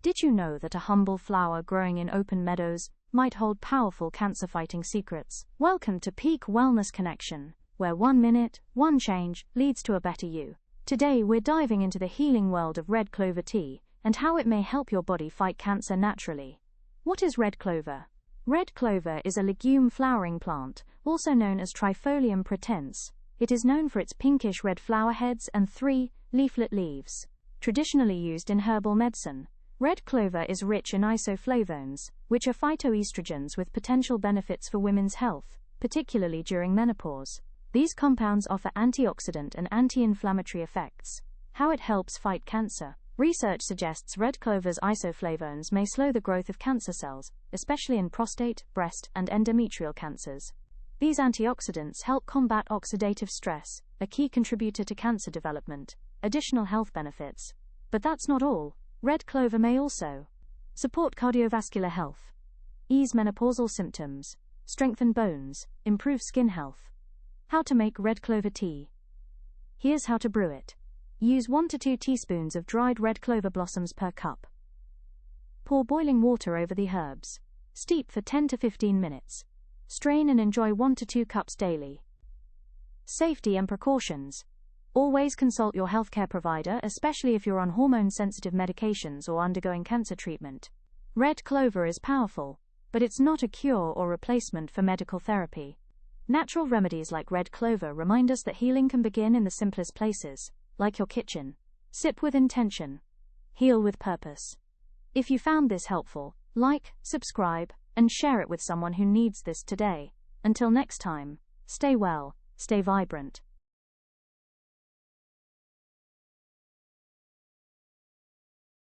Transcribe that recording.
Did you know that a humble flower growing in open meadows might hold powerful cancer-fighting secrets? Welcome to Peak Wellness Connection, where 1 minute, 1 change leads to a better you. Today we're diving into the healing world of red clover tea and how it may help your body fight cancer naturally. What is red clover? Red clover is a legume flowering plant, also known as Trifolium pratense. It is known for its pinkish red flower heads and 3 leaflet leaves. Traditionally used in herbal medicine, red clover is rich in isoflavones, which are phytoestrogens with potential benefits for women's health, particularly during menopause. These compounds offer antioxidant and anti-inflammatory effects. How it helps fight cancer. Research suggests red clover's isoflavones may slow the growth of cancer cells, especially in prostate, breast, and endometrial cancers. These antioxidants help combat oxidative stress, a key contributor to cancer development. Additional health benefits. But that's not all. Red clover may also support cardiovascular health, ease menopausal symptoms, strengthen bones, improve skin health. How to make red clover tea. Here's how to brew it. Use 1 to 2 teaspoons of dried red clover blossoms per cup. Pour boiling water over the herbs. Steep for 10 to 15 minutes. Strain and enjoy 1 to 2 cups daily. Safety and precautions. Always consult your healthcare provider, especially if you're on hormone-sensitive medications or undergoing cancer treatment. Red clover is powerful, but it's not a cure or replacement for medical therapy. Natural remedies like red clover remind us that healing can begin in the simplest places, like your kitchen. Sip with intention. Heal with purpose. If you found this helpful, like, subscribe, and share it with someone who needs this today. Until next time, stay well, stay vibrant.